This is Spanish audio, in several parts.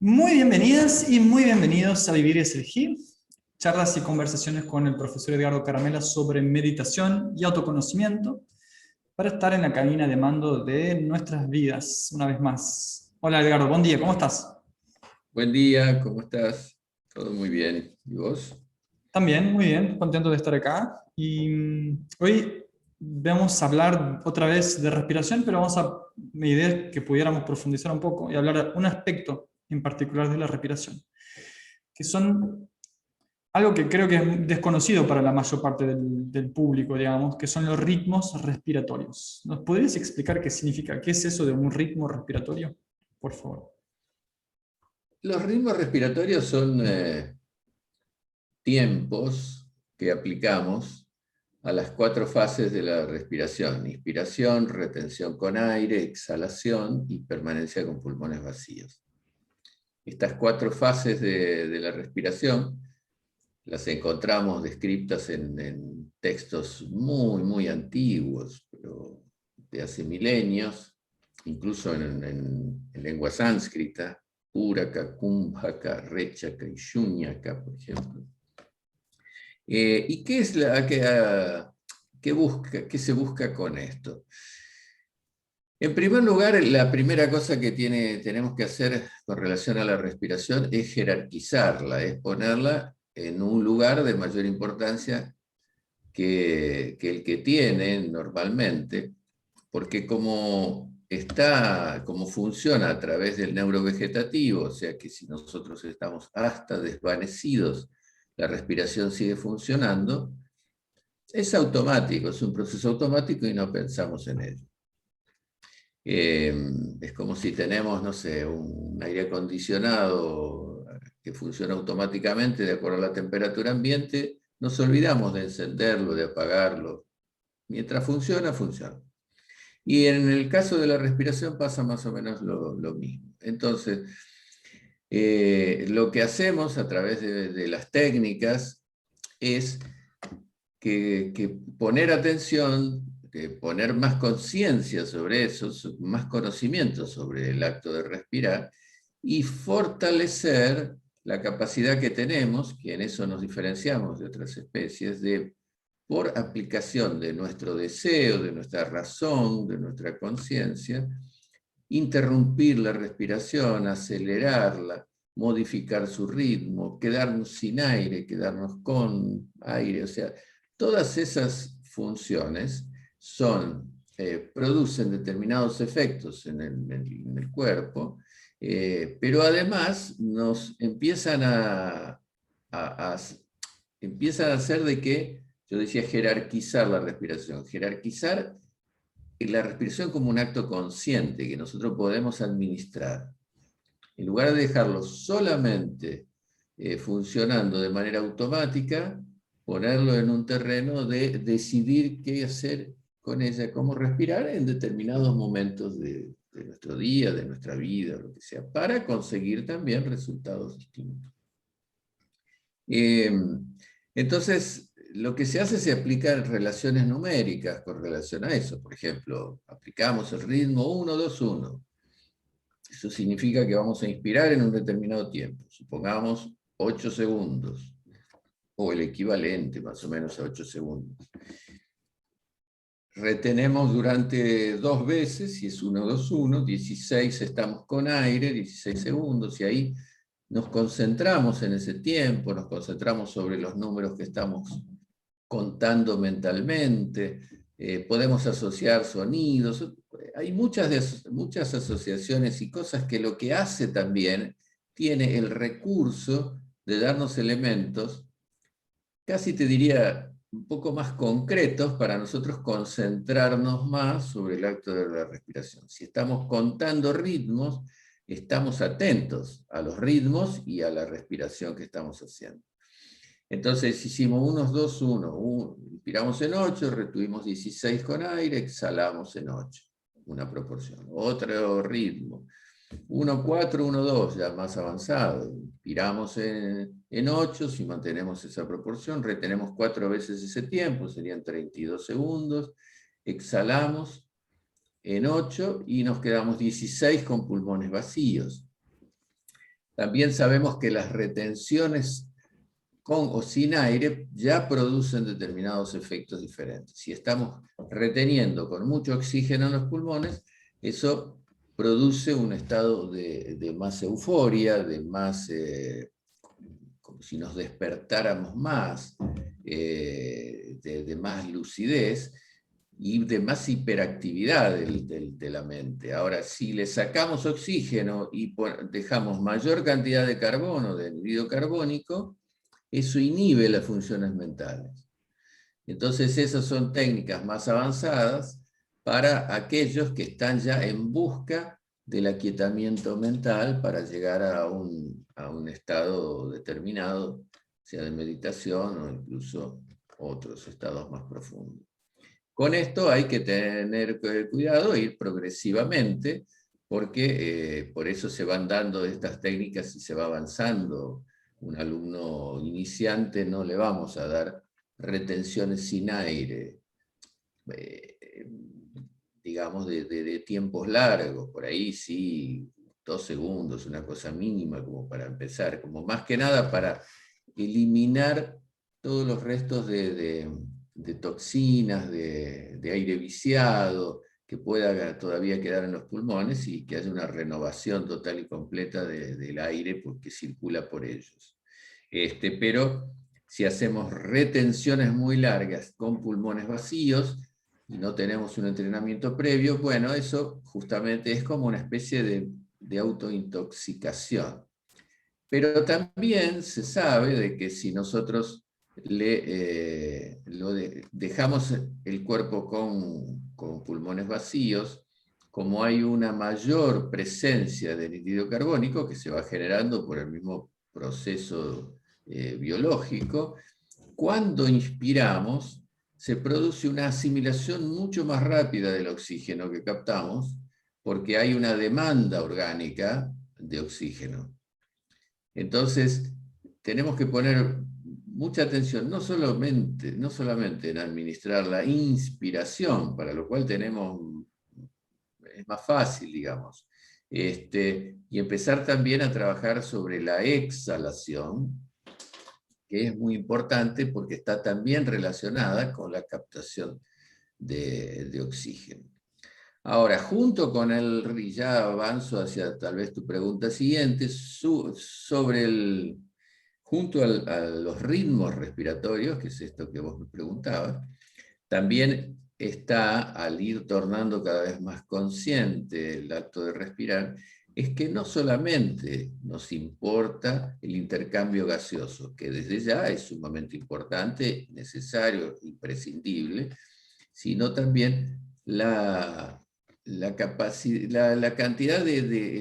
Muy bienvenidas y muy bienvenidos a Vivir es Elegir, charlas y conversaciones con el profesor Edgardo Caramela sobre meditación y autoconocimiento para estar en la cabina de mando de nuestras vidas, una vez más. Hola Edgardo, buen día, ¿cómo estás? Buen día, ¿cómo estás? Todo muy bien. ¿Y vos? También, muy bien, contento de estar acá. Y hoy vamos a hablar otra vez de respiración, pero mi idea es que pudiéramos profundizar un poco y hablar de un aspecto en particular de la respiración, que son algo que creo que es desconocido para la mayor parte del público, digamos, que son los ritmos respiratorios. ¿Nos podrías explicar qué significa? ¿Qué es eso de un ritmo respiratorio? Por favor. Los ritmos respiratorios son tiempos que aplicamos a las 4 fases de la respiración: inspiración, retención con aire, exhalación y permanencia con pulmones vacíos. Estas 4 fases de la respiración las encontramos descritas en textos muy antiguos, pero de hace milenios, incluso en lengua sánscrita, Puraka, Kumbhaka, Rechaka y Shunyaka, por ejemplo. ¿Y qué es qué se busca con esto? En primer lugar, la primera cosa que tenemos que hacer con relación a la respiración es jerarquizarla, es ponerla en un lugar de mayor importancia que el que tiene normalmente, porque como funciona a través del neurovegetativo, o sea que si nosotros estamos hasta desvanecidos, la respiración sigue funcionando, es automático, es un proceso automático y no pensamos en ello. Es como si tenemos, no sé, un aire acondicionado que funciona automáticamente de acuerdo a la temperatura ambiente, nos olvidamos de encenderlo, de apagarlo. Mientras funciona, funciona. Y en el caso de la respiración pasa más o menos lo mismo. Entonces, lo que hacemos a través de las técnicas es que poner atención, que poner más conciencia sobre eso, más conocimiento sobre el acto de respirar y fortalecer la capacidad que tenemos, que en eso nos diferenciamos de otras especies, de por aplicación de nuestro deseo, de nuestra razón, de nuestra conciencia, interrumpir la respiración, acelerarla, modificar su ritmo, quedarnos sin aire, quedarnos con aire, o sea, todas esas funciones producen determinados efectos en el cuerpo, pero además nos empiezan a hacer de que, yo decía jerarquizar la respiración, jerarquizar la respiración como un acto consciente que nosotros podemos administrar. En lugar de dejarlo solamente funcionando de manera automática, ponerlo en un terreno de decidir qué hacer con ella, cómo respirar en determinados momentos de nuestro día, de nuestra vida, lo que sea, para conseguir también resultados distintos. Entonces, lo que se hace se aplica en relaciones numéricas con relación a eso. Por ejemplo, aplicamos el ritmo 1, 2, 1. Eso significa que vamos a inspirar en un determinado tiempo, supongamos 8 segundos, o el equivalente más o menos a 8 segundos. Retenemos durante 2 veces, si es 1, 2, 1, 16 estamos con aire, 16 segundos, y ahí nos concentramos en ese tiempo, nos concentramos sobre los números que estamos contando mentalmente, podemos asociar sonidos, hay muchas asociaciones y cosas que lo que hace también tiene el recurso de darnos elementos, casi te diría un poco más concretos para nosotros concentrarnos más sobre el acto de la respiración. Si estamos contando ritmos, estamos atentos a los ritmos y a la respiración que estamos haciendo. Entonces hicimos 1, 2, 1, inspiramos en 8, retuvimos 16 con aire, exhalamos en 8, una proporción. Otro ritmo, 1, 4, 1, 2, ya más avanzado. Inspiramos en 8, si mantenemos esa proporción, retenemos 4 veces ese tiempo, serían 32 segundos, exhalamos en 8 y nos quedamos 16 con pulmones vacíos. También sabemos que las retenciones con o sin aire ya producen determinados efectos diferentes. Si estamos reteniendo con mucho oxígeno en los pulmones, eso produce un estado de más euforia, de más, como si nos despertáramos más, de más lucidez y de más hiperactividad de la mente. Ahora, si le sacamos oxígeno y dejamos mayor cantidad de carbono, de anhídrido carbónico, eso inhibe las funciones mentales. Entonces esas son técnicas más avanzadas para aquellos que están ya en busca del aquietamiento mental para llegar a un estado determinado, sea de meditación o incluso otros estados más profundos. Con esto hay que tener cuidado e ir progresivamente, porque por eso se van dando estas técnicas y se va avanzando. Un alumno iniciante no le vamos a dar retenciones sin aire, digamos, de tiempos largos, por ahí sí, 2 segundos, una cosa mínima como para empezar, como más que nada para eliminar todos los restos de toxinas, de aire viciado, que pueda todavía quedar en los pulmones y que haya una renovación total y completa del aire porque circula por ellos. Pero si hacemos retenciones muy largas con pulmones vacíos y no tenemos un entrenamiento previo, bueno, eso justamente es como una especie de autointoxicación. Pero también se sabe de que si nosotros dejamos el cuerpo con pulmones vacíos, como hay una mayor presencia de anhídrido carbónico que se va generando por el mismo proceso biológico, cuando inspiramos se produce una asimilación mucho más rápida del oxígeno que captamos, porque hay una demanda orgánica de oxígeno. Entonces, tenemos que poner mucha atención, no solamente en administrar la inspiración, para lo cual es más fácil, digamos, y empezar también a trabajar sobre la exhalación, que es muy importante porque está también relacionada con la captación de oxígeno. Ahora, junto con y ya avanzo hacia tal vez tu pregunta siguiente, junto a los ritmos respiratorios, que es esto que vos me preguntabas, también está, al ir tornando cada vez más consciente el acto de respirar, es que no solamente nos importa el intercambio gaseoso, que desde ya es sumamente importante, necesario, imprescindible, sino también la cantidad de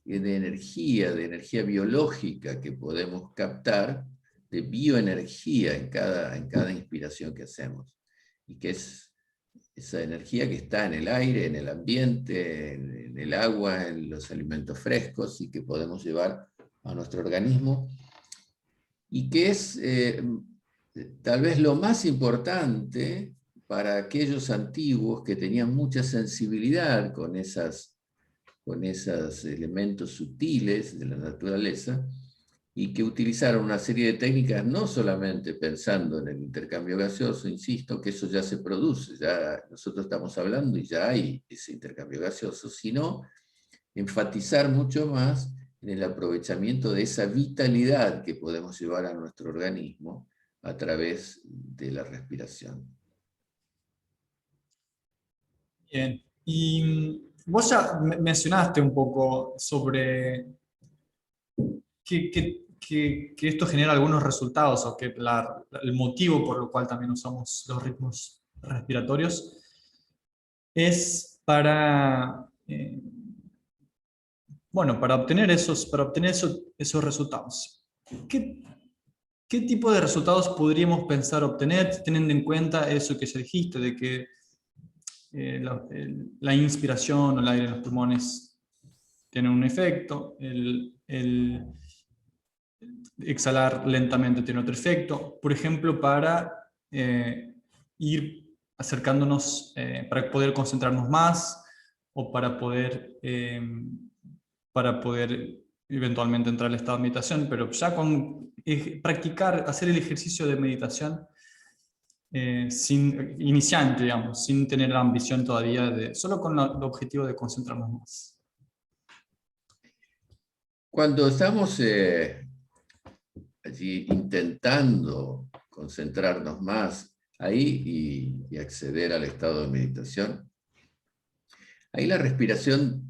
energía biológica que podemos captar, de bioenergía en cada inspiración que hacemos, y que es esa energía que está en el aire, en el ambiente, en el agua, en los alimentos frescos, y que podemos llevar a nuestro organismo, y que es tal vez lo más importante para aquellos antiguos que tenían mucha sensibilidad con esos elementos sutiles de la naturaleza, y que utilizaron una serie de técnicas no solamente pensando en el intercambio gaseoso, insisto, que eso ya se produce, ya nosotros estamos hablando y ya hay ese intercambio gaseoso, sino enfatizar mucho más en el aprovechamiento de esa vitalidad que podemos llevar a nuestro organismo a través de la respiración. Bien. Y vos ya mencionaste un poco sobre que esto genera algunos resultados, o que el motivo por el cual también usamos los ritmos respiratorios es bueno, para obtener esos resultados. ¿Qué tipo de resultados podríamos pensar obtener teniendo en cuenta eso que ya dijiste, de que la inspiración o el aire en los pulmones tiene un efecto, el exhalar lentamente tiene otro efecto? Por ejemplo, para ir acercándonos, para poder concentrarnos más, o para poder eventualmente entrar al estado de meditación, pero ya con practicar, hacer el ejercicio de meditación sin, iniciante, digamos, sin tener la ambición todavía de, solo con el objetivo de concentrarnos más. Cuando estamos allí intentando concentrarnos más ahí y acceder al estado de meditación, ahí la respiración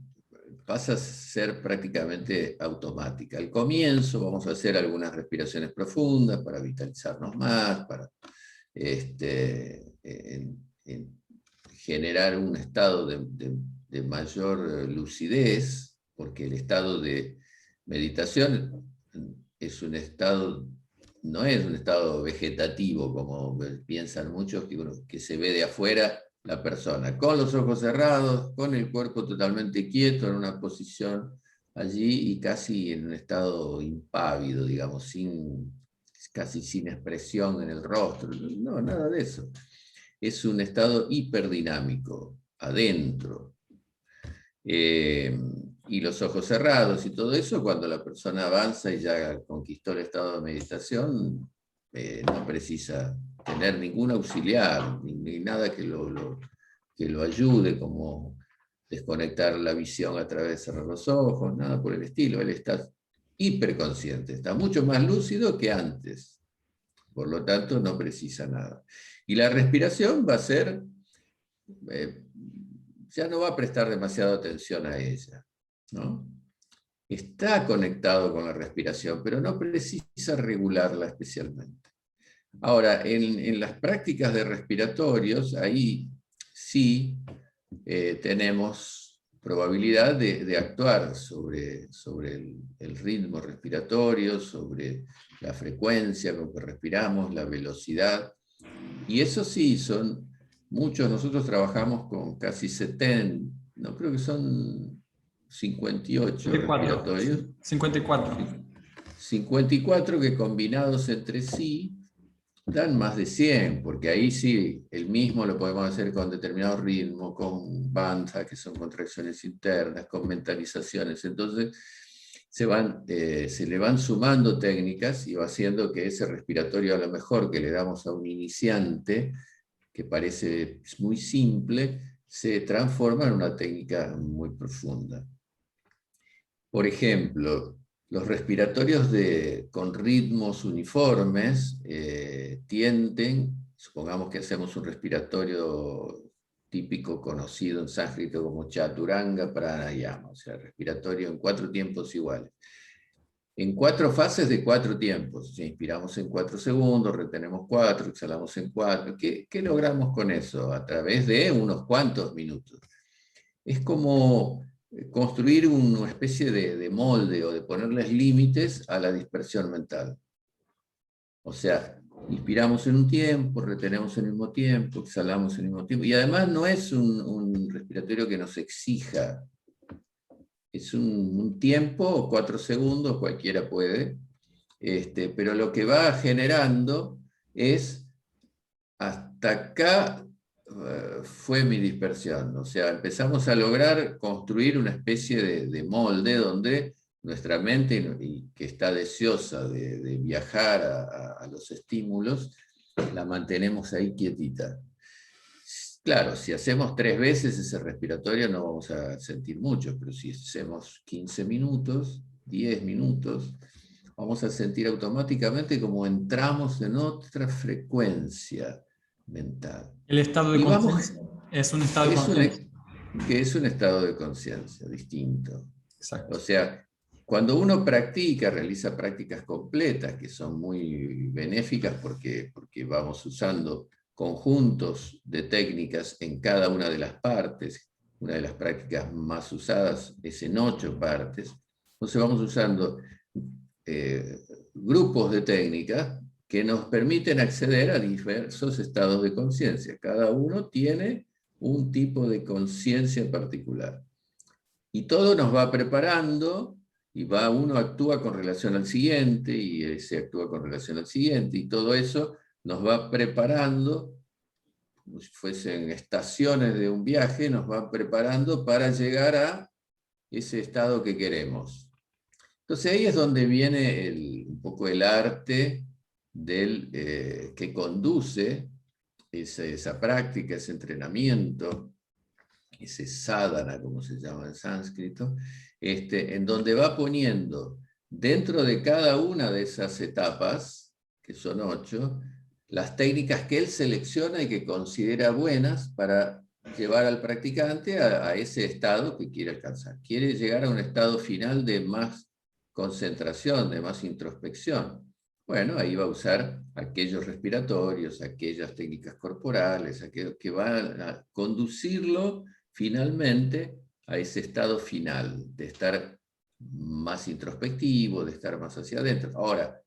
pasa a ser prácticamente automática. Al comienzo vamos a hacer algunas respiraciones profundas para vitalizarnos más, para generar un estado de mayor lucidez, porque el estado de meditación es un estado, no es un estado vegetativo, como piensan muchos, que se ve de afuera la persona, con los ojos cerrados, con el cuerpo totalmente quieto, en una posición allí y casi en un estado impávido, digamos, casi sin expresión en el rostro. No, nada de eso. Es un estado hiperdinámico, adentro. Y los ojos cerrados y todo eso, cuando la persona avanza y ya conquistó el estado de meditación, no precisa tener ningún auxiliar, ni nada que lo ayude, como desconectar la visión a través de cerrar los ojos, nada por el estilo. Él está hiperconsciente, está mucho más lúcido que antes. Por lo tanto, no precisa nada. Y la respiración va a ser, ya no va a prestar demasiada atención a ella, ¿no? Está conectado con la respiración, pero no precisa regularla especialmente. Ahora, en las prácticas de respiratorios, ahí sí tenemos probabilidad de actuar sobre el ritmo respiratorio, sobre la frecuencia con que respiramos, la velocidad. Y eso sí, son muchos, nosotros trabajamos con casi 70, no creo que son 58 respiratorios. 54. 54 que combinados entre sí dan más de 100, porque ahí sí, el mismo lo podemos hacer con determinado ritmo, con bandha, que son contracciones internas, con mentalizaciones. Entonces se le van sumando técnicas y va haciendo que ese respiratorio a lo mejor que le damos a un iniciante, que parece muy simple, se transforma en una técnica muy profunda. Por ejemplo, los respiratorios con ritmos uniformes tienden, supongamos que hacemos un respiratorio típico conocido en sánscrito como Chaturanga Pranayama, o sea, respiratorio en 4 tiempos iguales. En 4 fases de 4 tiempos. Si inspiramos en 4 segundos, retenemos 4, exhalamos en 4. ¿Qué logramos con eso? A través de unos cuantos minutos. Es como construir una especie de molde o de ponerles límites a la dispersión mental. O sea, inspiramos en un tiempo, retenemos en el mismo tiempo, exhalamos en el mismo tiempo. Y además no es un respiratorio que nos exija. Es un tiempo, 4 segundos, cualquiera puede. Pero lo que va generando es, hasta acá fue mi dispersión. O sea, empezamos a lograr construir una especie de molde donde nuestra mente, que está deseosa de viajar a los estímulos, la mantenemos ahí quietita. Claro, si hacemos 3 veces ese respiratorio no vamos a sentir mucho, pero si hacemos 15 minutos, 10 minutos, vamos a sentir automáticamente como entramos en otra frecuencia mental. El estado de Y vamos, conciencia es un estado de conciencia. que es un estado de conciencia distinto. Exacto. O sea, cuando uno practica, realiza prácticas completas, que son muy benéficas porque vamos usando conjuntos de técnicas en cada una de las partes. Una de las prácticas más usadas es en 8 partes. Entonces vamos usando grupos de técnicas que nos permiten acceder a diversos estados de conciencia. Cada uno tiene un tipo de conciencia particular. Y todo nos va preparando, y uno actúa con relación al siguiente, y ese actúa con relación al siguiente, y todo eso nos va preparando, como si fuesen estaciones de un viaje, nos va preparando para llegar a ese estado que queremos. Entonces ahí es donde viene un poco el arte que conduce esa práctica, ese entrenamiento, ese sadhana, como se llama en sánscrito, en donde va poniendo dentro de cada una de esas etapas, que son 8, las técnicas que él selecciona y que considera buenas para llevar al practicante a ese estado que quiere alcanzar. Quiere llegar a un estado final de más concentración, de más introspección. Bueno, ahí va a usar aquellos respiratorios, aquellas técnicas corporales, aquello que van a conducirlo finalmente a ese estado final, de estar más introspectivo, de estar más hacia adentro. Ahora,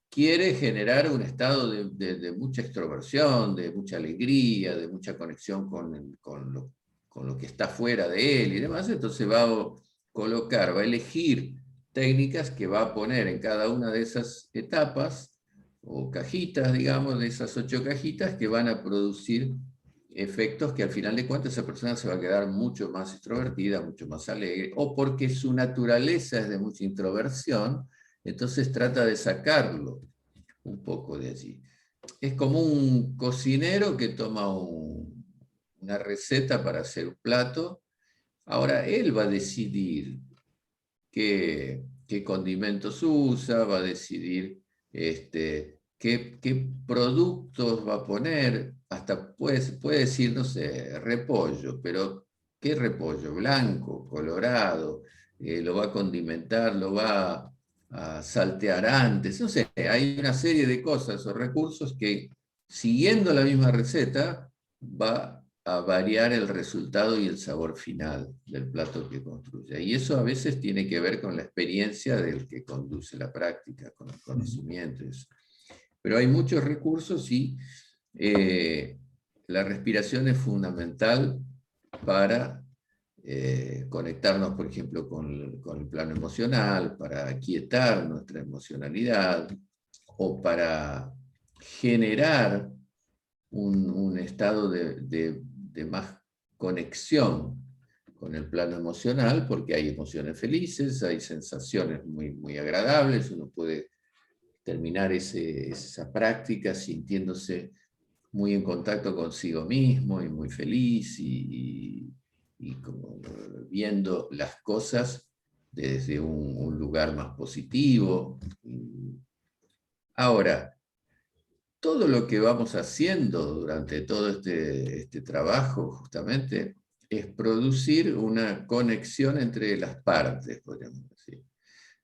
quiere generar un estado de mucha extroversión, de mucha alegría, de mucha conexión con lo que está fuera de él y demás, entonces va a elegir técnicas que va a poner en cada una de esas etapas, o cajitas, digamos, de esas 8 cajitas que van a producir efectos que al final de cuentas esa persona se va a quedar mucho más extrovertida, mucho más alegre, o porque su naturaleza es de mucha introversión, entonces trata de sacarlo un poco de allí. Es como un cocinero que toma una receta para hacer un plato. Ahora él va a decidir qué condimentos usa, va a decidir qué productos va a poner, hasta puede decir, no sé, repollo, pero ¿qué repollo? Blanco, colorado, lo va a condimentar, lo va a saltear antes, no sé, hay una serie de cosas o recursos que siguiendo la misma receta va a variar el resultado y el sabor final del plato que construye. Y eso a veces tiene que ver con la experiencia del que conduce la práctica, con el conocimiento. Pero hay muchos recursos y la respiración es fundamental para conectarnos, por ejemplo, con el plano emocional, para aquietar nuestra emocionalidad o para generar un estado de más conexión con el plano emocional, porque hay emociones felices, hay sensaciones muy agradables, uno puede terminar esa práctica sintiéndose muy en contacto consigo mismo y muy feliz y como viendo las cosas desde un lugar más positivo. Ahora, todo lo que vamos haciendo durante todo este trabajo, justamente, es producir una conexión entre las partes, podríamos decir.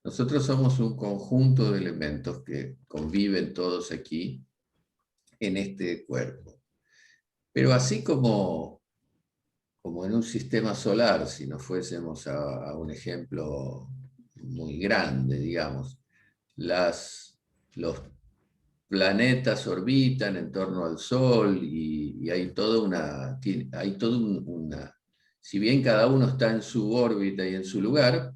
Nosotros somos un conjunto de elementos que conviven todos aquí en este cuerpo. Pero así como en un sistema solar, si nos fuésemos a un ejemplo muy grande, digamos, los planetas orbitan en torno al Sol y hay toda una... Si bien cada uno está en su órbita y en su lugar,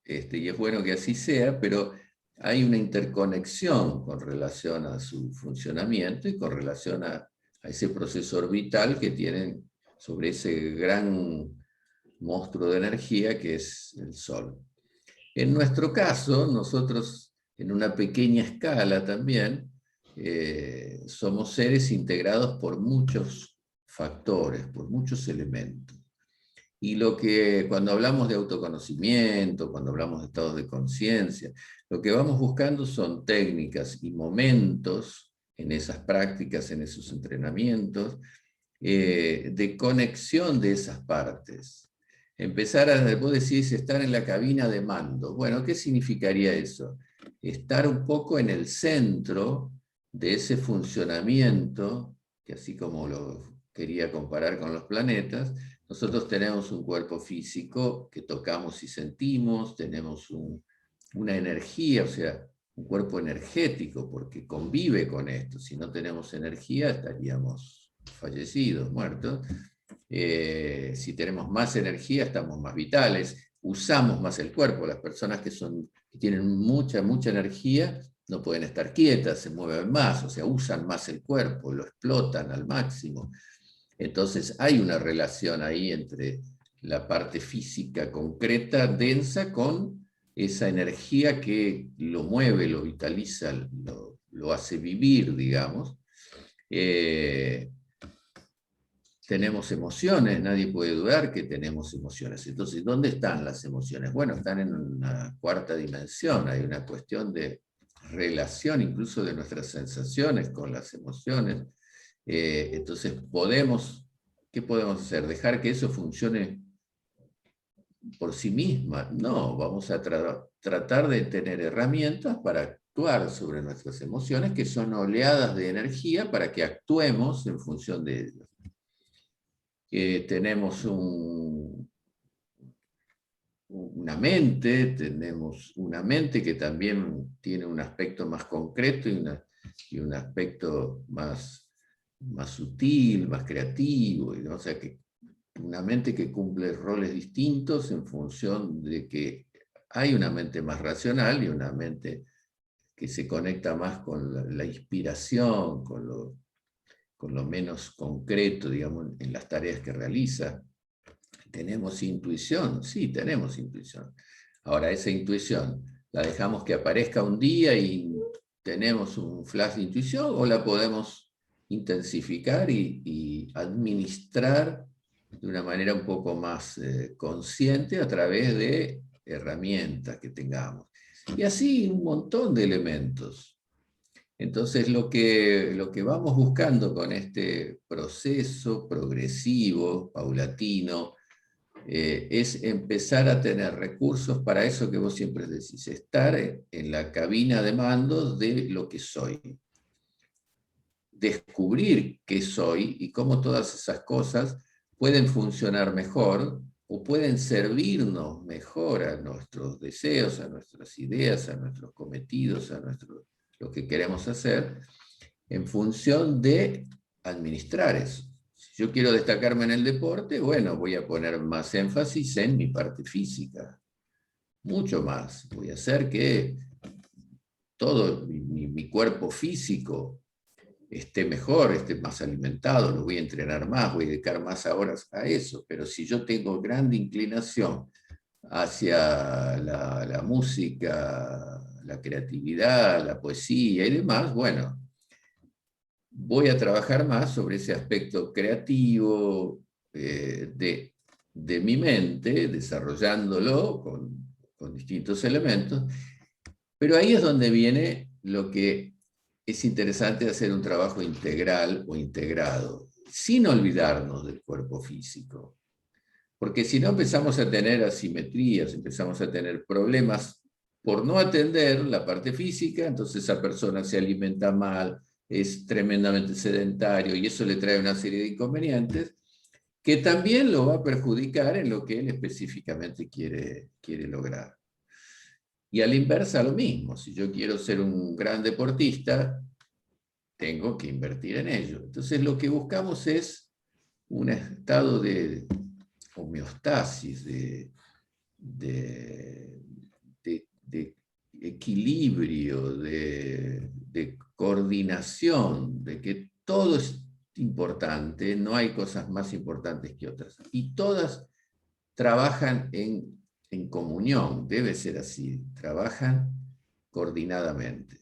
y es bueno que así sea, pero hay una interconexión con relación a su funcionamiento y con relación a ese proceso orbital que tienen sobre ese gran monstruo de energía que es el Sol. En nuestro caso, nosotros en una pequeña escala también, somos seres integrados por muchos factores, por muchos elementos. Y cuando hablamos de autoconocimiento, cuando hablamos de estados de conciencia, lo que vamos buscando son técnicas y momentos en esas prácticas, en esos entrenamientos, de conexión de esas partes. Vos decís, estar en la cabina de mando. Bueno, ¿qué significaría eso? Estar un poco en el centro de ese funcionamiento, que así como lo quería comparar con los planetas, nosotros tenemos un cuerpo físico que tocamos y sentimos, tenemos una energía, o sea, un cuerpo energético, porque convive con esto. Si no tenemos energía, estaríamos fallecidos, muertos. Si tenemos más energía, estamos más vitales, usamos más el cuerpo. Las personas que tienen mucha energía no pueden estar quietas, se mueven más, o sea, usan más el cuerpo, lo explotan al máximo. Entonces hay una relación ahí entre la parte física concreta, densa, con esa energía que lo mueve, lo vitaliza, lo hace vivir, digamos. Tenemos emociones, nadie puede dudar que tenemos emociones. Entonces, ¿dónde están las emociones? Bueno, están en una cuarta dimensión, hay una cuestión de relación incluso de nuestras sensaciones con las emociones. Entonces, ¿qué podemos hacer? ¿Dejar que eso funcione por sí misma? No, vamos a tratar de tener herramientas para actuar sobre nuestras emociones, que son oleadas de energía para que actuemos en función de ellas. Tenemos tenemos una mente que también tiene un aspecto más concreto y un aspecto más sutil, más creativo, o sea, que una mente que cumple roles distintos en función de que hay una mente más racional y una mente que se conecta más con la inspiración, con lo menos concreto, digamos, en las tareas que realiza. ¿Tenemos intuición? Sí, tenemos intuición. Ahora, esa intuición, ¿la dejamos que aparezca un día y tenemos un flash de intuición o la podemos intensificar y administrar de una manera un poco más consciente a través de herramientas que tengamos? Y así un montón de elementos. Entonces lo que vamos buscando con este proceso progresivo, paulatino, es empezar a tener recursos para eso que vos siempre decís, estar en la cabina de mando de lo que soy. Descubrir qué soy y cómo todas esas cosas pueden funcionar mejor o pueden servirnos mejor a nuestros deseos, a nuestras ideas, a nuestros cometidos, a lo que queremos hacer, en función de administrar eso. Si yo quiero destacarme en el deporte, bueno, voy a poner más énfasis en mi parte física, mucho más. Voy a hacer que todo mi cuerpo físico esté mejor, esté más alimentado, lo voy a entrenar más, voy a dedicar más horas a eso. Pero si yo tengo grande inclinación hacia la música, la creatividad, la poesía y demás, bueno, voy a trabajar más sobre ese aspecto creativo de mi mente, desarrollándolo con distintos elementos, pero ahí es donde viene lo que es interesante, hacer un trabajo integral o integrado, sin olvidarnos del cuerpo físico. Porque si no empezamos a tener asimetrías, empezamos a tener problemas por no atender la parte física, entonces esa persona se alimenta mal, es tremendamente sedentario y eso le trae una serie de inconvenientes que también lo va a perjudicar en lo que él específicamente quiere lograr. Y a la inversa lo mismo, si yo quiero ser un gran deportista, tengo que invertir en ello. Entonces lo que buscamos es un estado de homeostasis, de equilibrio, de coordinación, de que todo es importante, no hay cosas más importantes que otras. Y todas trabajan en comunión, debe ser así, trabajan coordinadamente.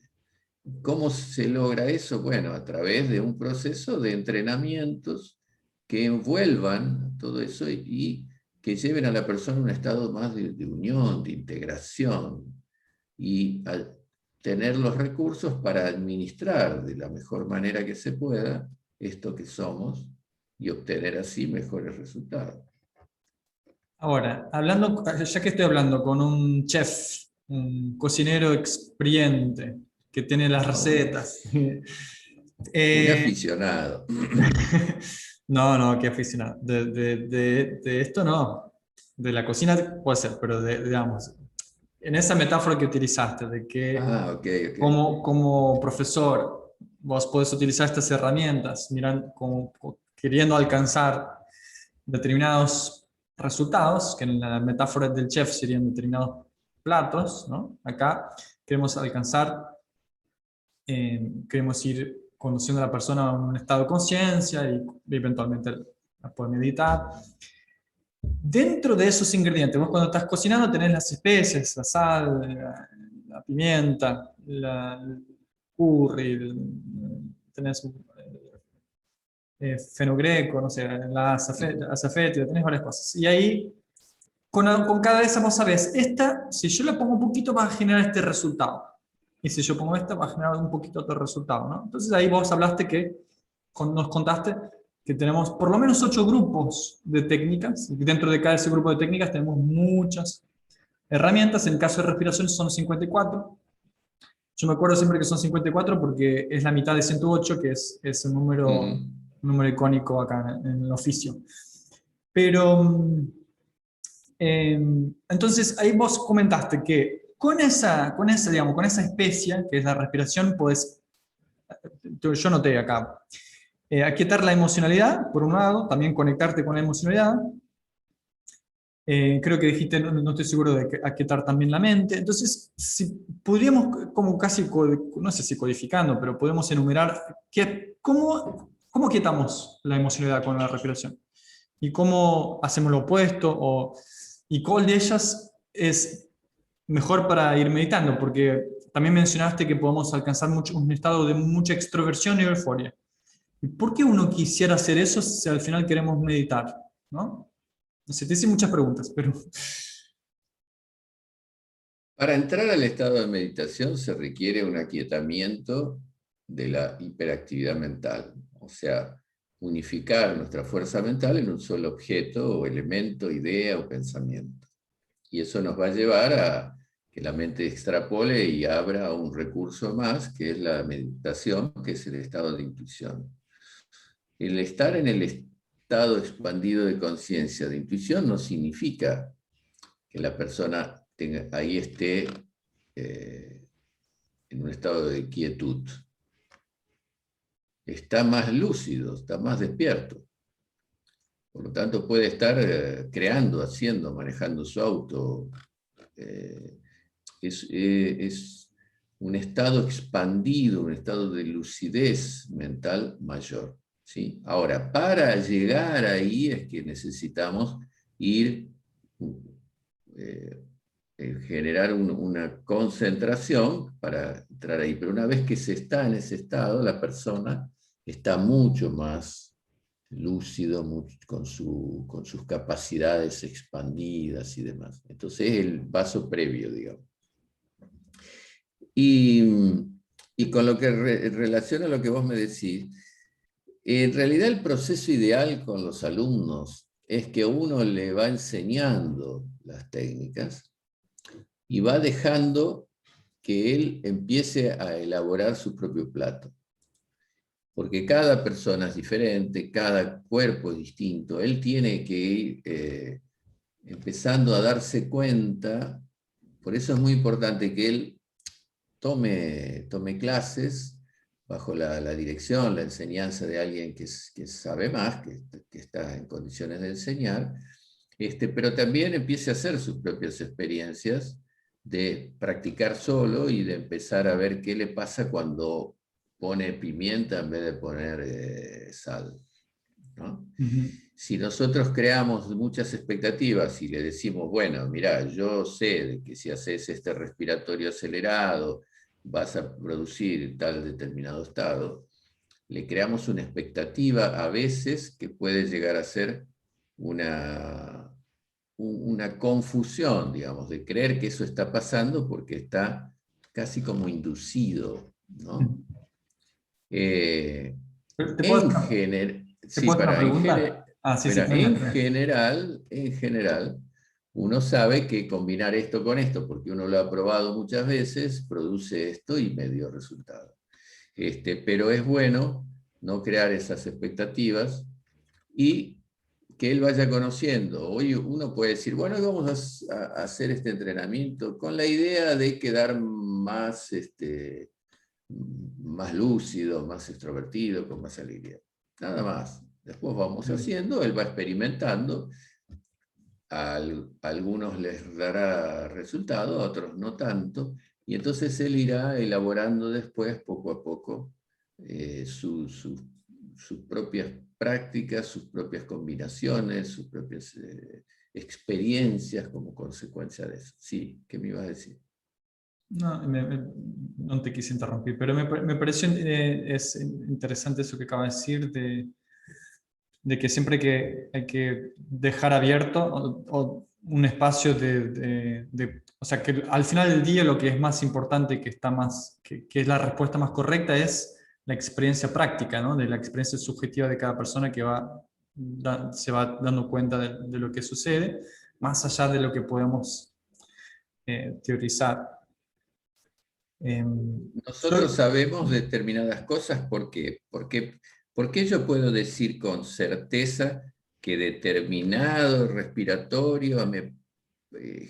¿Cómo se logra eso? Bueno, a través de un proceso de entrenamientos que envuelvan todo eso y que lleven a la persona a un estado más de unión, de integración, y al tener los recursos para administrar de la mejor manera que se pueda esto que somos y obtener así mejores resultados. Ahora, ya que estoy hablando con un chef, un cocinero experiente, que tiene las recetas. Un eh, aficionado. no, no, qué aficionado. De esto no. De la cocina puede ser, pero digamos, en esa metáfora que utilizaste, de que Ah, ok, ok. como profesor vos podés utilizar estas herramientas, queriendo alcanzar determinados resultados, que en la metáfora del chef serían determinados platos, ¿no? Acá queremos alcanzar, queremos ir conduciendo a la persona a un estado de conciencia y eventualmente la puede meditar. Dentro de esos ingredientes, vos cuando estás cocinando tenés las especias, la sal, la pimienta, el curry, tenés fenogreco, no sé, la azafete, tenés varias cosas. Y ahí, con cada de esas vos sabés, esta, si yo le pongo un poquito va a generar este resultado. Y si yo pongo esta va a generar un poquito otro resultado, ¿no? Entonces ahí vos hablaste que, nos contaste que tenemos por lo menos 8 grupos de técnicas. Y dentro de cada ese grupo de técnicas tenemos muchas herramientas. En caso de respiración son 54. Yo me acuerdo siempre que son 54 porque es la mitad de 108, que es Ujú. un número icónico acá en el oficio. Pero, entonces, ahí vos comentaste que digamos, con esa especia, que es la respiración, pues, yo noté acá, aquietar la emocionalidad, por un lado, también conectarte con la emocionalidad. Creo que dijiste, no estoy seguro de que aquietar también la mente. Entonces, si podríamos, como casi, no sé si codificando, pero podemos enumerar cómo aquietamos la emocionalidad con la respiración y cómo hacemos lo opuesto, y cuál de ellas es mejor para ir meditando, porque también mencionaste que podemos alcanzar un estado de mucha extroversión y euforia. ¿Y por qué uno quisiera hacer eso si al final queremos meditar? ¿No? No sé, te hice muchas preguntas, pero... Para entrar al estado de meditación se requiere un aquietamiento de la hiperactividad mental, o sea, unificar nuestra fuerza mental en un solo objeto o elemento, idea o pensamiento. Y eso nos va a llevar a que la mente extrapole y abra un recurso más, que es la meditación, que es el estado de intuición. El estar en el estado expandido de conciencia, de intuición, no significa que la persona ahí esté en un estado de quietud. Está más lúcido, está más despierto. Por lo tanto, puede estar creando, haciendo, manejando su auto. Es un estado expandido, un estado de lucidez mental mayor. ¿Sí? Ahora, para llegar ahí es que necesitamos ir, eh, generar una concentración para entrar ahí. Pero una vez que se está en ese estado, la persona está mucho más lúcido, con sus capacidades expandidas y demás. Entonces es el paso previo, digamos. Y, y con lo que relaciona a lo que vos me decís, en realidad el proceso ideal con los alumnos es que uno le va enseñando las técnicas y va dejando que él empiece a elaborar su propio plato. Porque cada persona es diferente, cada cuerpo es distinto. Él tiene que ir empezando a darse cuenta. Por eso es muy importante que él tome clases bajo la dirección, la enseñanza de alguien que sabe más, que está en condiciones de enseñar, pero también empiece a hacer sus propias experiencias de practicar solo y de empezar a ver qué le pasa cuando pone pimienta en vez de poner sal, ¿no? Ujú. Si nosotros creamos muchas expectativas y le decimos, bueno, mira, yo sé de que si haces este respiratorio acelerado vas a producir tal determinado estado, le creamos una expectativa a veces que puede llegar a ser una confusión, digamos, de creer que eso está pasando porque está casi como inducido, ¿no? ¿Te puedo hacer En una, general, te sí, puedo hacer una para, pregunta? Ah, sí, sí, termina, termina. en general, uno sabe que combinar esto con esto, porque uno lo ha probado muchas veces, produce esto y me dio resultado. Pero es bueno no crear esas expectativas y que él vaya conociendo. Hoy uno puede decir, bueno, hoy vamos a hacer este entrenamiento con la idea de quedar más lúcido, más extrovertido, con más alegría. Nada más. Después vamos haciendo, él va experimentando, a algunos les dará resultado, a otros no tanto, y entonces él irá elaborando después, poco a poco, sus propias prácticas, sus propias combinaciones, sus propias experiencias como consecuencia de eso. Sí, ¿qué me ibas a decir? No, no te quise interrumpir, pero me pareció es interesante eso que acabas de decir, de que siempre hay que dejar abierto o un espacio o sea, que al final del día lo que es más importante, que, está más, que es la respuesta más correcta, es la experiencia práctica, ¿no? De la experiencia subjetiva de cada persona que se va dando cuenta de lo que sucede, más allá de lo que podemos teorizar. Nosotros sabemos determinadas cosas porque yo puedo decir con certeza que determinado respiratorio me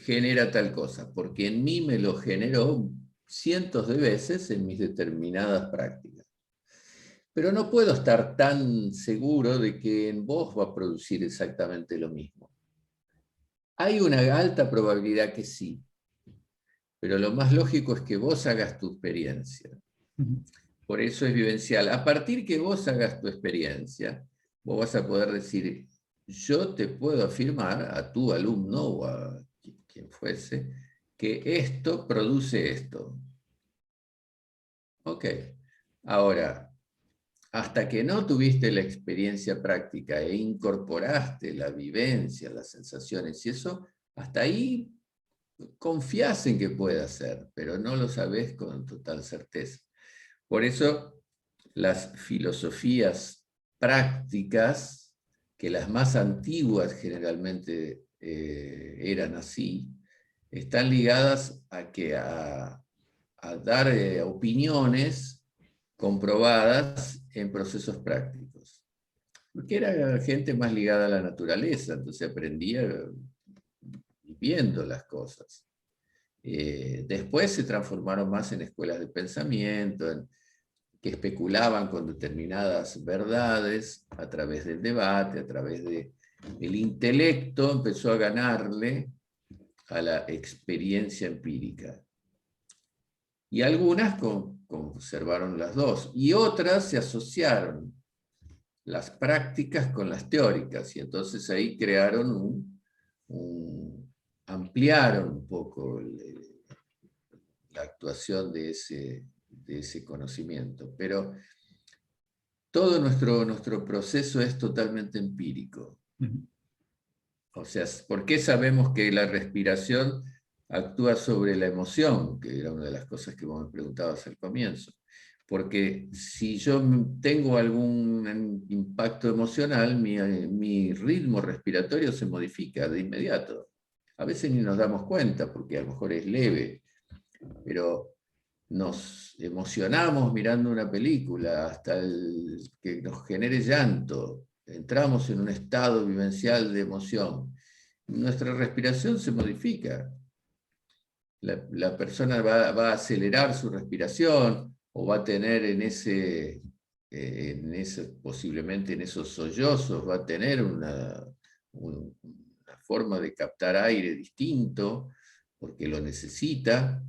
genera tal cosa, porque en mí me lo generó cientos de veces en mis determinadas prácticas. Pero no puedo estar tan seguro de que en vos va a producir exactamente lo mismo. Hay una alta probabilidad que sí, pero lo más lógico es que vos hagas tu experiencia. Por eso es vivencial. A partir que vos hagas tu experiencia, vos vas a poder decir, yo te puedo afirmar a tu alumno o a quien fuese, que esto produce esto. Ok. Ahora, hasta que no tuviste la experiencia práctica e incorporaste la vivencia, las sensaciones y eso, hasta ahí confías en que pueda ser, pero no lo sabes con total certeza. Por eso las filosofías prácticas, que las más antiguas generalmente eran así, están ligadas a dar opiniones comprobadas en procesos prácticos. Porque era gente más ligada a la naturaleza, entonces aprendía viendo las cosas. Después se transformaron más en escuelas de pensamiento, que especulaban con determinadas verdades a través del debate, a través del intelecto, empezó a ganarle a la experiencia empírica. Y algunas conservaron las dos, y otras se asociaron las prácticas con las teóricas, y entonces ahí crearon ampliaron un poco la actuación de ese conocimiento. Pero todo nuestro proceso es totalmente empírico. O sea, ¿por qué sabemos que la respiración actúa sobre la emoción? Que era una de las cosas que vos me preguntabas al comienzo. Porque si yo tengo algún impacto emocional, mi ritmo respiratorio se modifica de inmediato. A veces ni nos damos cuenta, porque a lo mejor es leve, pero nos emocionamos mirando una película hasta que nos genere llanto. Entramos en un estado vivencial de emoción. Nuestra respiración se modifica. La persona va a acelerar su respiración o va a tener posiblemente en esos sollozos, va a tener una forma de captar aire distinto porque lo necesita.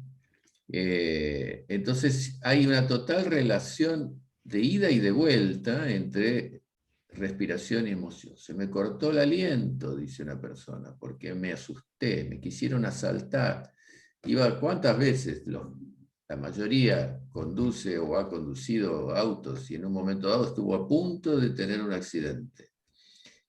Entonces hay una total relación de ida y de vuelta entre respiración y emoción. Se me cortó el aliento, dice una persona, porque me asusté, me quisieron asaltar. ¿Cuántas veces? La mayoría conduce o ha conducido autos y en un momento dado estuvo a punto de tener un accidente.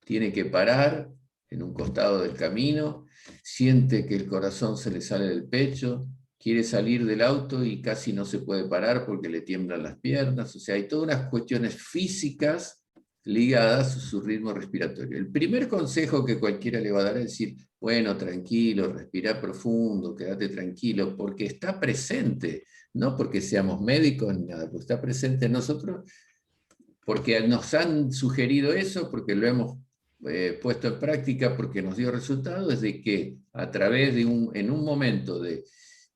Tiene que parar en un costado del camino, siente que el corazón se le sale del pecho, quiere salir del auto y casi no se puede parar porque le tiemblan las piernas. O sea, hay todas unas cuestiones físicas ligadas a su ritmo respiratorio. El primer consejo que cualquiera le va a dar es decir, bueno, tranquilo, respira profundo, quédate tranquilo, porque está presente, no porque seamos médicos ni nada, porque está presente en nosotros, porque nos han sugerido eso, porque lo hemos puesto en práctica, porque nos dio resultados, es de que a través en un momento de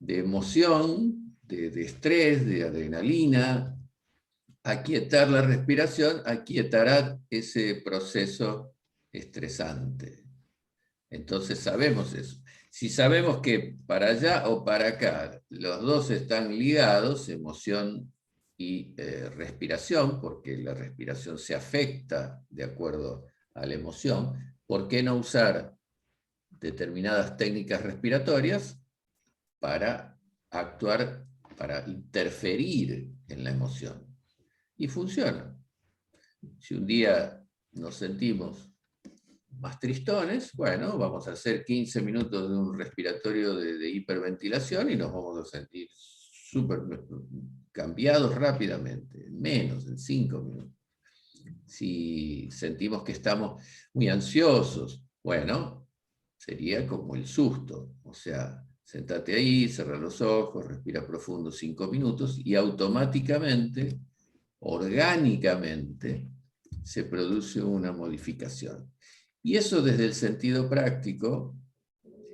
emoción, de estrés, de adrenalina, aquietar la respiración, aquietará ese proceso estresante. Entonces sabemos eso. Si sabemos que para allá o para acá los dos están ligados, emoción y respiración, porque la respiración se afecta de acuerdo a la emoción, ¿por qué no usar determinadas técnicas respiratorias para actuar, para interferir en la emoción? Y funciona. Si un día nos sentimos más tristones, bueno, vamos a hacer 15 minutos de un respiratorio de hiperventilación y nos vamos a sentir súper cambiados rápidamente, en menos, en 5 minutos. Si sentimos que estamos muy ansiosos, bueno, sería como el susto, o sea, sentate ahí, cerra los ojos, respira profundo 5 minutos y automáticamente, orgánicamente, se produce una modificación. Y eso desde el sentido práctico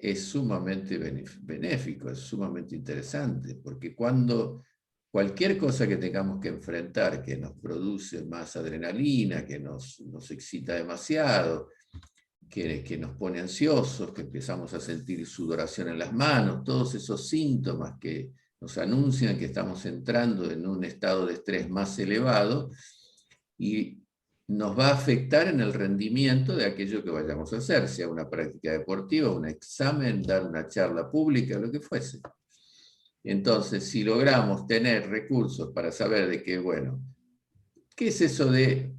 es sumamente benéfico, es sumamente interesante, porque cuando cualquier cosa que tengamos que enfrentar que nos produce más adrenalina, que nos excita demasiado, que nos pone ansiosos, que empezamos a sentir sudoración en las manos, todos esos síntomas que nos anuncian que estamos entrando en un estado de estrés más elevado, y nos va a afectar en el rendimiento de aquello que vayamos a hacer, sea una práctica deportiva, un examen, dar una charla pública, lo que fuese. Entonces, si logramos tener recursos para saber de que, bueno, ¿qué es eso de,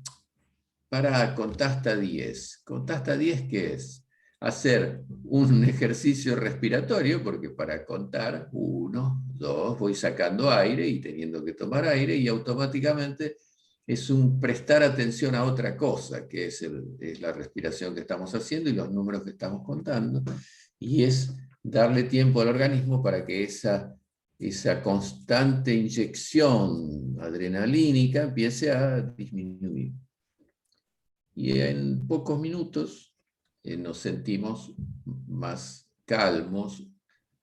para contar hasta 10? ¿Contar hasta 10 qué es? Hacer un ejercicio respiratorio, porque para contar 1, 2, voy sacando aire y teniendo que tomar aire, y automáticamente es un prestar atención a otra cosa, que es la respiración que estamos haciendo y los números que estamos contando, y es darle tiempo al organismo para que esa constante inyección adrenalínica empiece a disminuir. Y en pocos minutos nos sentimos más calmos,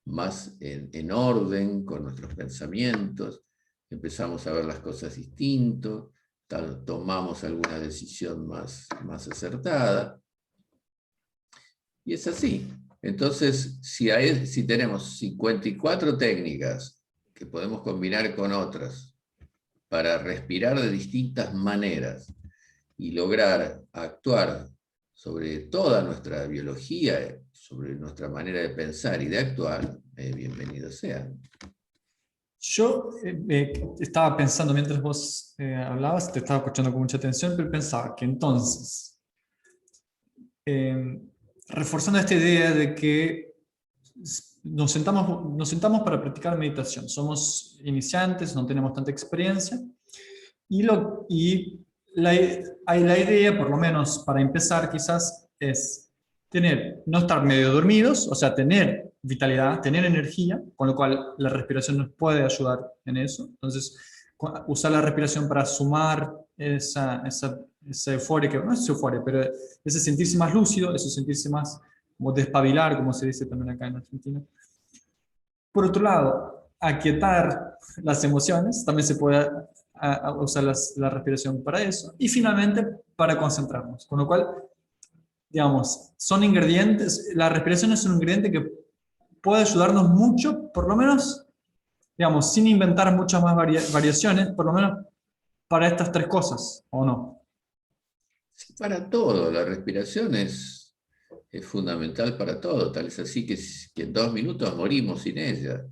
más en orden con nuestros pensamientos, empezamos a ver las cosas distintos, tomamos alguna decisión más acertada. Y es así. Entonces, si tenemos 54 técnicas que podemos combinar con otras para respirar de distintas maneras y lograr actuar sobre toda nuestra biología, sobre nuestra manera de pensar y de actuar, bienvenidos sean. Yo estaba pensando mientras vos hablabas, te estaba escuchando con mucha atención, pero pensaba que entonces, eh, reforzando esta idea de que nos sentamos para practicar meditación, somos iniciantes, no tenemos tanta experiencia, y la idea, por lo menos para empezar quizás, es no estar medio dormidos, o sea, tener vitalidad, tener energía, con lo cual la respiración nos puede ayudar en eso. Entonces, usar la respiración para sumar esa euforia, que no es euforia, pero ese sentirse más lúcido, ese sentirse más como despabilar, como se dice también acá en Argentina. Por otro lado, aquietar las emociones, también se puede usar la respiración para eso. Y finalmente, para concentrarnos. Con lo cual, digamos, son ingredientes, la respiración es un ingrediente que puede ayudarnos mucho, por lo menos, digamos, sin inventar muchas más variaciones, por lo menos para estas tres cosas, ¿o no? Sí, para todo, la respiración es fundamental para todo, tal es así que en 2 minutos morimos sin ella.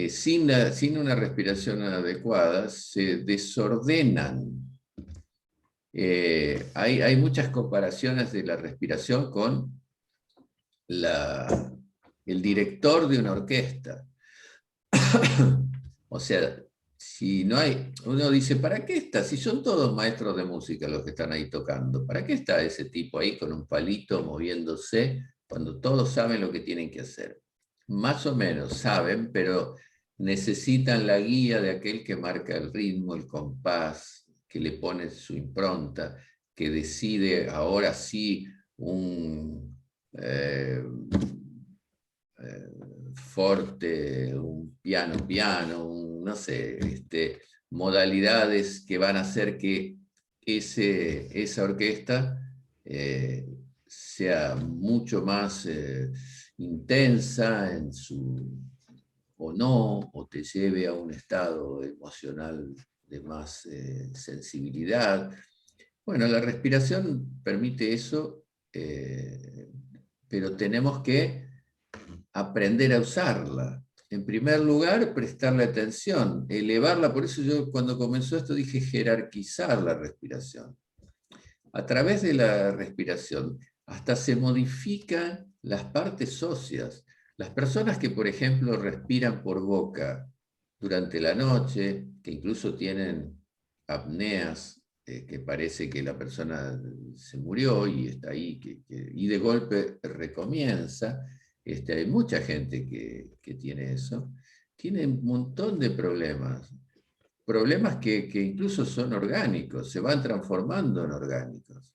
Sin una respiración adecuada se desordenan. Hay muchas comparaciones de la respiración con el director de una orquesta. O sea, si no hay, uno dice, ¿para qué está? Si son todos maestros de música los que están ahí tocando, ¿para qué está ese tipo ahí con un palito moviéndose cuando todos saben lo que tienen que hacer? Más o menos saben, pero necesitan la guía de aquel que marca el ritmo, el compás, que le pone su impronta, que decide ahora sí eh, forte, un piano, no sé, modalidades que van a hacer que esa orquesta sea mucho más intensa en su o no, o te lleve a un estado emocional de más sensibilidad. Bueno, la respiración permite eso, pero tenemos que aprender a usarla. En primer lugar, prestarle atención, elevarla. Por eso yo cuando comenzó esto dije jerarquizar la respiración. A través de la respiración hasta se modifican las partes óseas. Las personas que, por ejemplo, respiran por boca durante la noche, que incluso tienen apneas, que parece que la persona se murió y está ahí, y de golpe recomienza. Hay mucha gente que tiene eso. Tiene un montón de problemas. Problemas que incluso son orgánicos, se van transformando en orgánicos.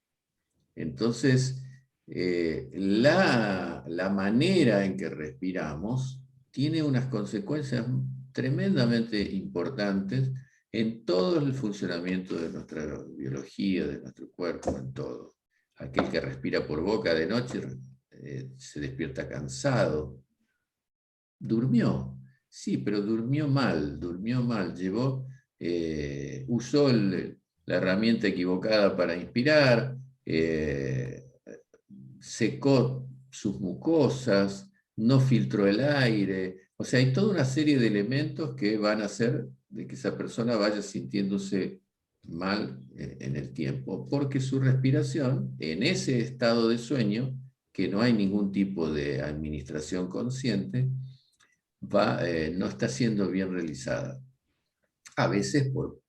Entonces, la manera en que respiramos tiene unas consecuencias tremendamente importantes en todo el funcionamiento de nuestra biología, de nuestro cuerpo, en todo. Aquel que respira por boca de noche se despierta cansado. Durmió, sí, pero durmió mal, usó la herramienta equivocada para inspirar, secó sus mucosas, no filtró el aire. O sea, hay toda una serie de elementos que van a hacer de que esa persona vaya sintiéndose mal en el tiempo, porque su respiración, en ese estado de sueño, que no hay ningún tipo de administración consciente, no está siendo bien realizada. A veces por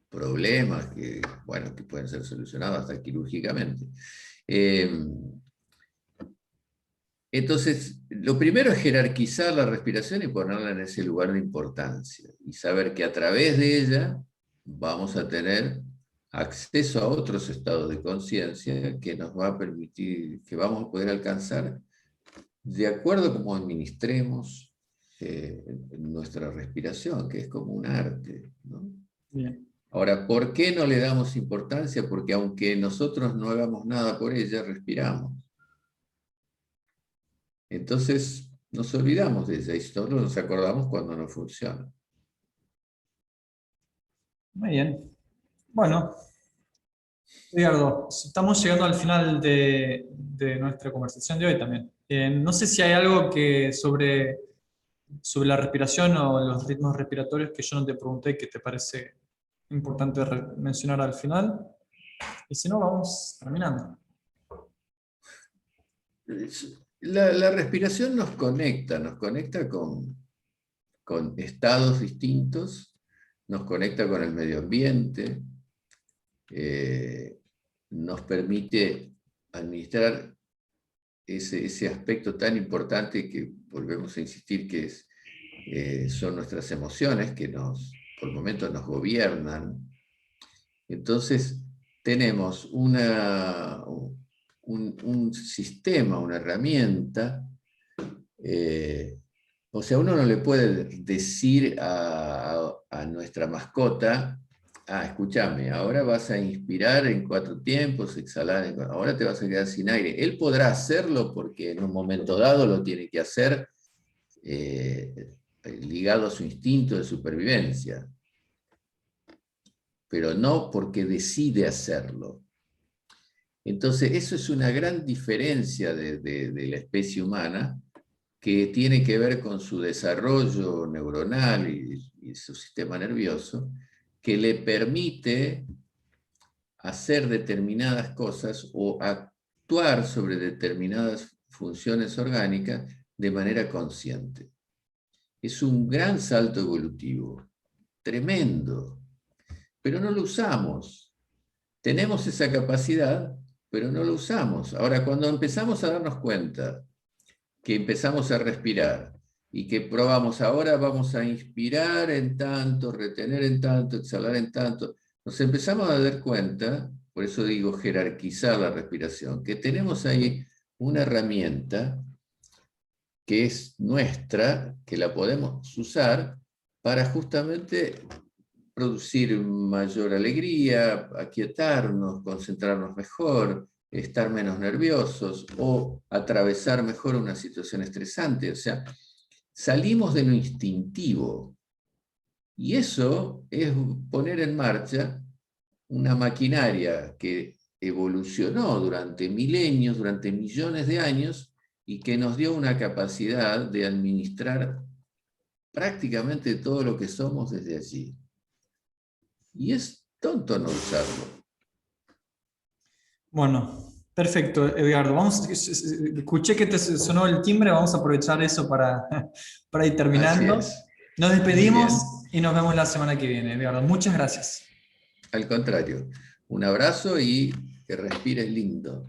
problemas que, bueno, que pueden ser solucionados hasta quirúrgicamente. Entonces, lo primero es jerarquizar la respiración y ponerla en ese lugar de importancia y saber que a través de ella vamos a tener acceso a otros estados de conciencia que nos va a permitir, que vamos a poder alcanzar de acuerdo a cómo administremos nuestra respiración, que es como un arte, ¿no? Bien. Ahora, ¿por qué no le damos importancia? Porque aunque nosotros no hagamos nada por ella, respiramos. Entonces nos olvidamos de ella y solo nos acordamos cuando no funciona. Muy bien. Bueno, Edgardo, estamos llegando al final de nuestra conversación de hoy también. No sé si hay algo que sobre la respiración o los ritmos respiratorios que yo no te pregunté que te parece importante mencionar al final. Y si no, vamos terminando. La respiración nos conecta con estados distintos, nos conecta con el medio ambiente, nos permite administrar ese aspecto tan importante que volvemos a insistir que son nuestras emociones que por momentos nos gobiernan. Entonces tenemos un sistema, una herramienta. O sea, uno no le puede decir a nuestra mascota: escúchame, ahora vas a inspirar en 4 tiempos, exhalar ahora te vas a quedar sin aire. Él podrá hacerlo porque en un momento dado lo tiene que hacer ligado a su instinto de supervivencia, pero no porque decide hacerlo. Entonces, eso es una gran diferencia de la especie humana, que tiene que ver con su desarrollo neuronal y su sistema nervioso, que le permite hacer determinadas cosas o actuar sobre determinadas funciones orgánicas de manera consciente. Es un gran salto evolutivo, tremendo, pero no lo usamos. Tenemos esa capacidad, pero no lo usamos. Ahora, cuando empezamos a darnos cuenta que empezamos a respirar y que probamos, ahora vamos a inspirar en tanto, retener en tanto, exhalar en tanto, nos empezamos a dar cuenta, por eso digo jerarquizar la respiración, que tenemos ahí una herramienta que es nuestra, que la podemos usar para justamente producir mayor alegría, aquietarnos, concentrarnos mejor, estar menos nerviosos o atravesar mejor una situación estresante. O sea, salimos de lo instintivo. Y eso es poner en marcha una maquinaria que evolucionó durante milenios, durante millones de años, y que nos dio una capacidad de administrar prácticamente todo lo que somos desde allí. Y es tonto no usarlo. Bueno, perfecto, Edgardo. Escuché que te sonó el timbre, vamos a aprovechar eso para ir Así terminando. es. Nos Muy despedimos bien. y nos vemos la semana que viene, Edgardo. Muchas gracias. Al contrario, un abrazo y que respires lindo.